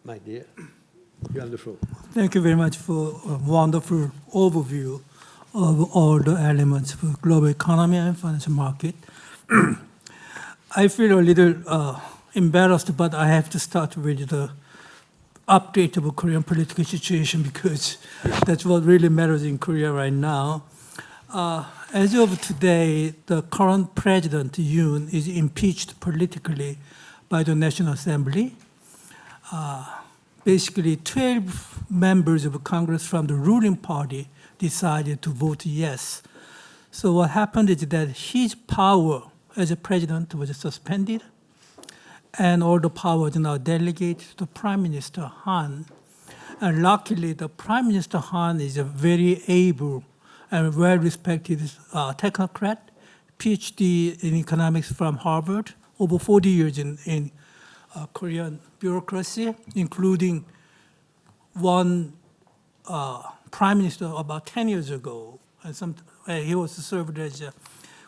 my dear. You have the floor. Thank you very much for a wonderful overview of all the elements for global economy and financial market. I feel a little embarrassed, but I have to start with the update of Korean political situation because that's what really matters in Korea right now. As of today, the current president, Yoon, is impeached politically by the National Assembly. Basically, 12 members of Congress from the ruling party decided to vote yes. So what happened is that his power as a president was suspended, and all the power is now delegated to Prime Minister Han. And luckily, the Prime Minister Han is a very able and well-respected technocrat, PhD in economics from Harvard, over 40 years in Korean bureaucracy, including one prime minister about 10 years ago. And he was served as a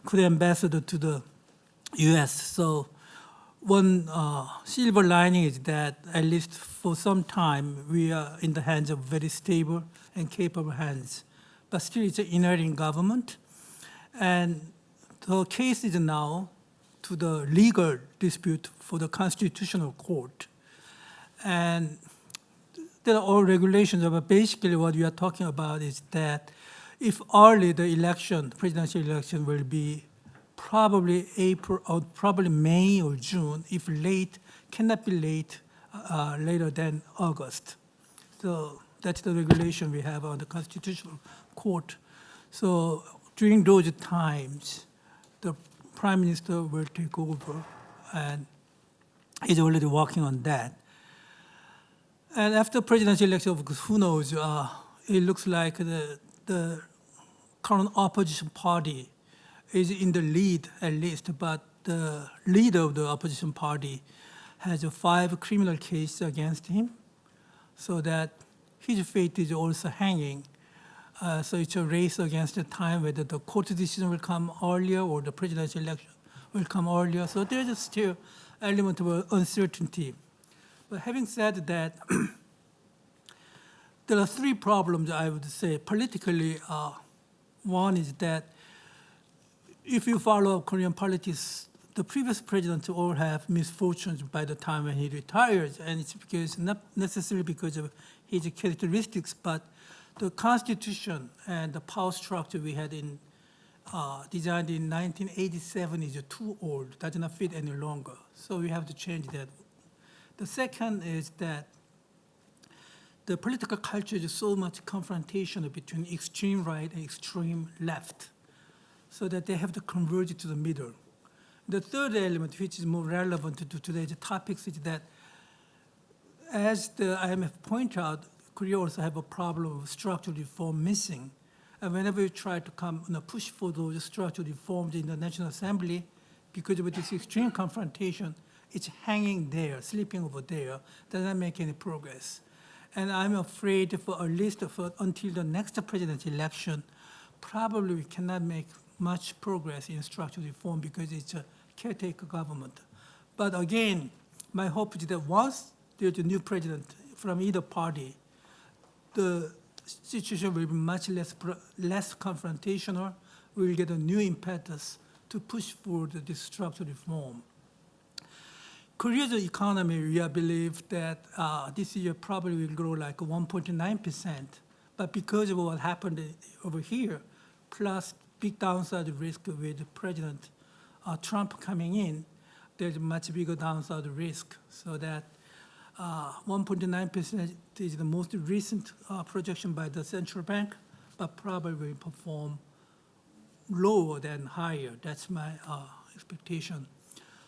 Korean ambassador to the US. So one silver lining is that at least for some time, we are in the hands of very stable and capable hands. But still, it's an inheriting government. And the case is now to the legal dispute for the Constitutional Court. And there are all regulations, but basically what we are talking about is that if early the election, presidential election will be probably April or probably May or June, if late, cannot be late later than August. So that's the regulation we have on the Constitutional Court. So during those times, the Prime Minister will take over, and he's already working on that. And after presidential election, of course, who knows? It looks like the current opposition party is in the lead, at least, but the leader of the opposition party has 5 criminal cases against him, so that his fate is also hanging. So it's a race against the time whether the court decision will come earlier or the presidential election will come earlier. So there's still element of uncertainty. But having said that, there are 3 problems, I would say, politically. One is that if you follow Korean politics, the previous presidents all have misfortunes by the time when he retires, and it's because not necessarily because of his characteristics, but the Constitution and the power structure we had designed in 1987 is too old, does not fit any longer. So we have to change that. The second is that the political culture is so much confrontation between extreme right and extreme left, so that they have to converge to the middle. The third element, which is more relevant to today's topics, is that as the IMF pointed out, Korea also have a problem of structural reform missing. And whenever you try to push for those structural reforms in the National Assembly, because of this extreme confrontation, it's hanging there, sleeping over there, does not make any progress. And I'm afraid for at least until the next presidential election, probably we cannot make much progress in structural reform because it's a caretaker government. But again, my hope is that once there's a new president from either party, the situation will be much less confrontational. We will get a new impetus to push forward this structural reform. Korea's economy, we believe that this year probably will grow like 1.9%. But because of what happened over here, plus big downside risk with President Trump coming in, there's a much bigger downside risk. So that 1.9% is the most recent projection by the central bank, but probably will perform lower than higher. That's my expectation.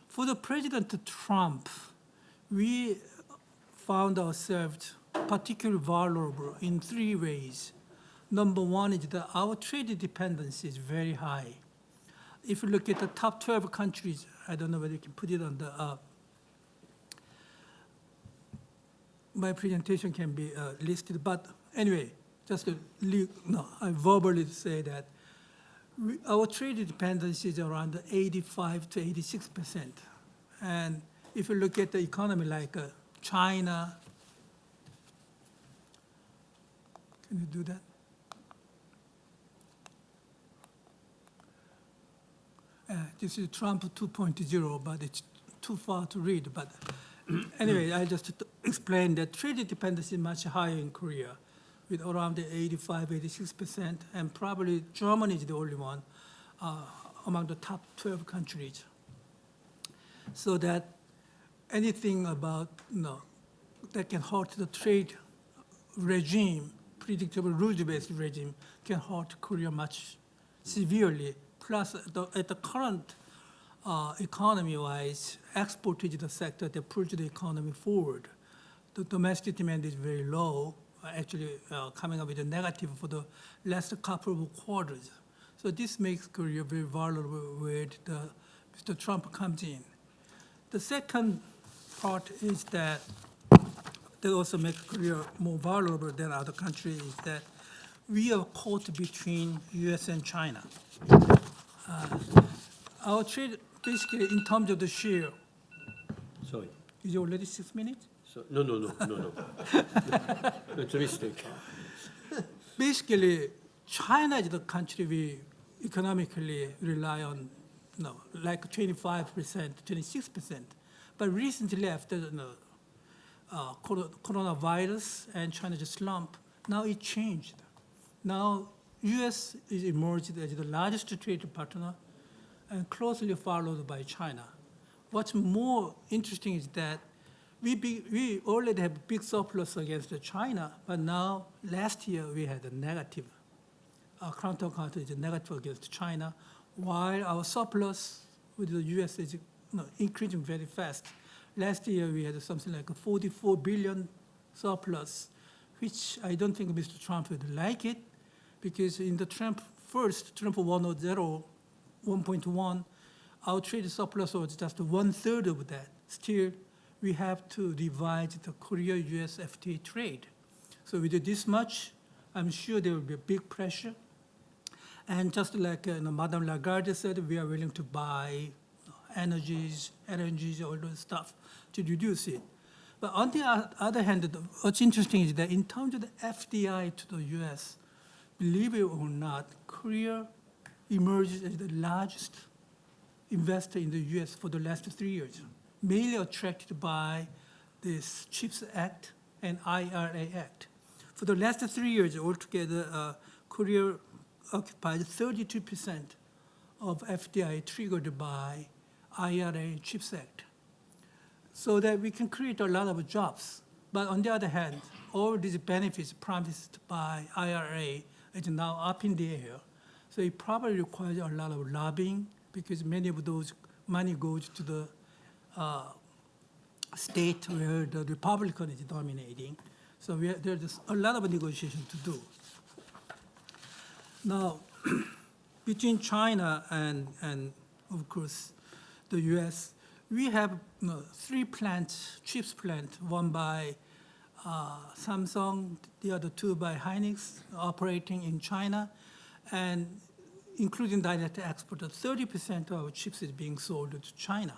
For the President Trump, we found ourselves particularly vulnerable in 3 ways. Number one is that our trade dependency is very high. If you look at the top 12 countries, I don't know whether you can put it on the, my presentation can be listed, but anyway, just to I verbally say that our trade dependency is around 85 to 86%. And if you look at the economy like China, Can you do that? This is Trump 2.0, but it's too far to read. But anyway, I just explained that trade dependency is much higher in Korea, with around 85, 86%, and probably Germany is the only one among the top 12 countries. So that anything about that can hurt the trade regime, predictable rules-based regime, can hurt Korea much severely. Plus, at the current economy-wise, export is the sector that pulls the economy forward. The domestic demand is very low, actually coming up with a negative for the last couple of quarters. So this makes Korea very vulnerable when Mr. Trump comes in. The second part is that they also make Korea more vulnerable than other countries, is that we are caught between US and China. Our trade, basically, in terms of the share, Sorry. is it already 6 minutes? No. It's a mistake. Basically, China is the country we economically rely on, like 25%, 26%. But recently, after the coronavirus and China's slump, now it changed. Now, U.S. is emerged as the largest trade partner and closely followed by China. What's more interesting is that we already have big surplus against China, but now last year we had a negative. Our current account is negative against China, while our surplus with the U.S. is increasing very fast. Last year we had something like a 44 billion surplus, which I don't think Mr. Trump would like it, because in the Trump 1.1, our trade surplus was just 1/3 of that. Still, we have to revise the Korea-US FTA trade. So with this much, I'm sure there will be a big pressure. And just like Madame Lagarde said, we are willing to buy energies, all those stuff to reduce it. But on the other hand, what's interesting is that in terms of the FDI to the US, believe it or not, Korea emerged as the largest investor in the US for the last 3 years, mainly attracted by this CHIPS Act and IRA Act. For the last 3 years altogether, Korea occupied 32% of FDI triggered by IRA and CHIPS Act, so that we can create a lot of jobs. But on the other hand, all these benefits promised by IRA is now up in the air. So it probably requires a lot of lobbying, because many of those money goes to the state where the Republican is dominating. So there's a lot of negotiation to do. Now, between China and of course, the US, we have 3 plants, chips plant, one by Samsung, the other 2 by Hynix, operating in China, and including direct export, 30% of our chips is being sold to China.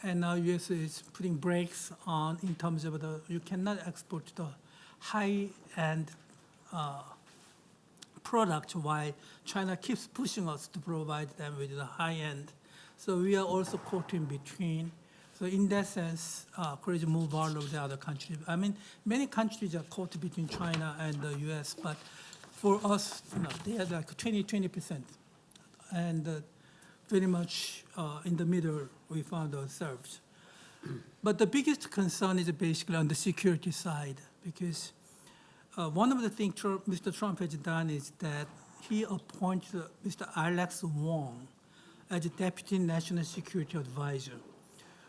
And now US is putting brakes on in terms of you cannot export the high-end product while China keeps pushing us to provide them with the high-end. So we are also caught in between. So in that sense, Korea is more vulnerable than other countries. I mean, many countries are caught between China and the US, but for us, they are like 20%. And very much in the middle, we found ourselves. But the biggest concern is basically on the security side, because one of the things Mr. Trump has done is that he appointed Mr. Alex Wong as a Deputy National Security Advisor.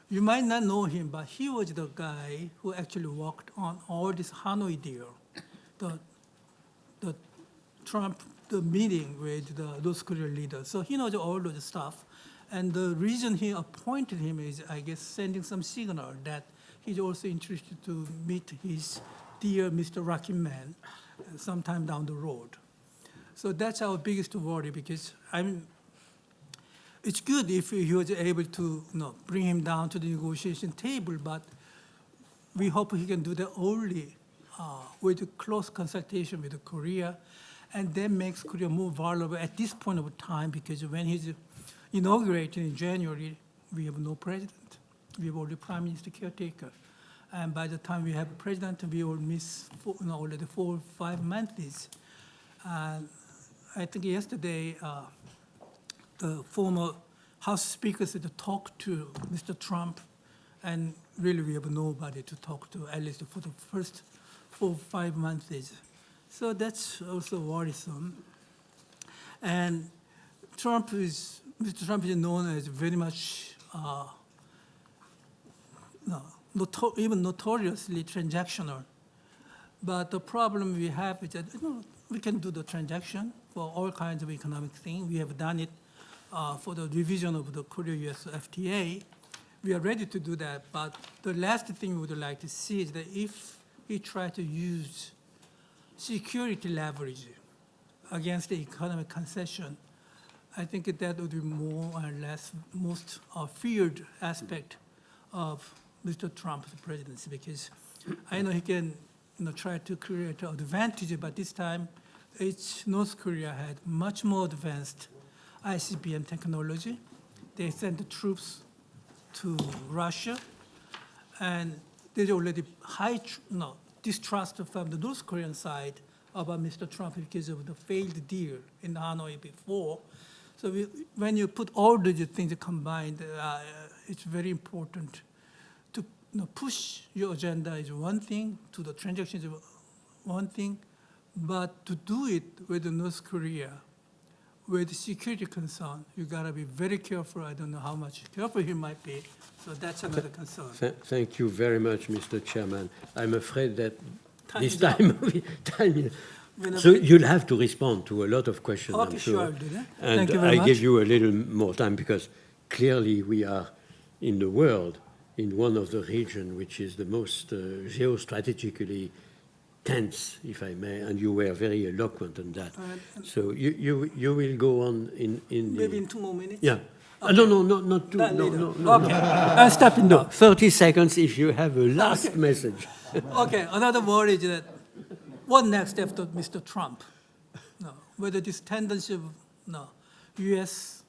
You might not know him, but he was the guy who actually worked on all this Hanoi deal, the meeting with the North Korean leader. So he knows all of the stuff. And the reason he appointed him is, I guess, sending some signal that he's also interested to meet his dear Mr. Rocky Man sometime down the road. So that's our biggest worry, because it's good if he was able to bring him down to the negotiation table, but we hope he can do that only with close consultation with Korea, and that makes Korea more vulnerable at this point of time, because when he's inaugurated in January, we have no president. We have only prime minister caretaker. And by the time we have a president, we will miss already 4 or 5 months. And I think yesterday, the former House Speaker said to talk to Mr. Trump, and really we have nobody to talk to, at least for the first 4 or 5 months. So that's also worrisome. And Mr. Trump is known as very much, even notoriously transactional. But the problem we have is that we can do the transaction for all kinds of economic things. We have done it for the revision of the Korea-US FTA. We are ready to do that, but the last thing we would like to see is that if he tries to use security leverage against the economic concession, I think that would be more or less most feared aspect of Mr. Trump's presidency, because I know he can try to create an advantage, but this time North Korea had much more advanced ICBM technology. They sent the troops to Russia, and there's already high distrust from the North Korean side about Mr. Trump because of the failed deal in Hanoi before. So when you put all these things combined, it's very important to push your agenda is one thing, to the transactions is one thing, but to do it with North Korea, with security concern, you gotta be very careful. I don't know how much careful he might be, so that's another concern. Thank you very much, Mr. Chairman. I'm afraid that Time this is up. time. So you'll have to respond to a lot of questions, Okay, I'm sure, sure. I'll do that. And Thank you very I much. give you a little more time, because clearly we are in the world, in one of the regions which is the most geostrategically tense, if I may, and you were very eloquent on that. So you will go on in Maybe in 2 more minutes? Yeah. Okay. No, not two. That No, later. no, no. Okay, I'll stop it now. 30 seconds if you have a last message. Okay, another worry is that what next after Mr. Trump? Whether this tendency of U.S.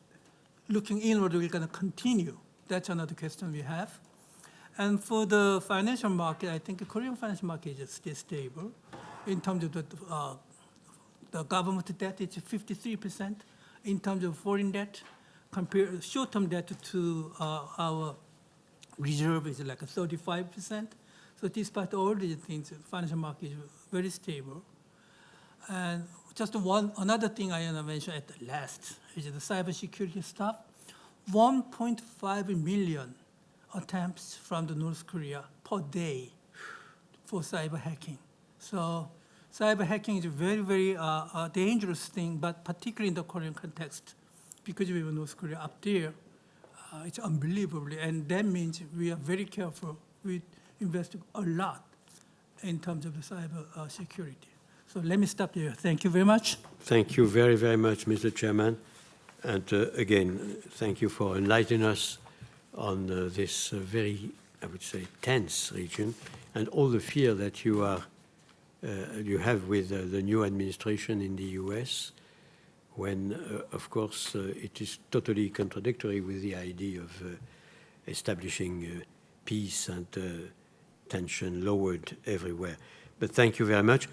looking inward is going to continue. That's another question we have. And for the financial market, I think the Korean financial market is still stable. In terms of the government debt, it's 53%. In terms of foreign debt, compared short-term debt to our reserve is like 35%. So despite all these things, the financial market is very stable. And just another thing I want to mention at the last is the cybersecurity stuff. 1.5 million attempts from the North Korea per day for cyber hacking. So cyber hacking is a very, very dangerous thing, but particularly in the Korean context, because we have North Korea up there, it's unbelievable. And that means we are very careful. We invest a lot in terms of the cyber security. So let me stop here. Thank you very much. Thank you very, very much, Mr. Chairman. And again, thank you for enlightening us on this very, I would say, tense region, and all the fear that you have with the new administration in the US, when, of course, it is totally contradictory with the idea of establishing peace and tension lowered everywhere. But thank you very much.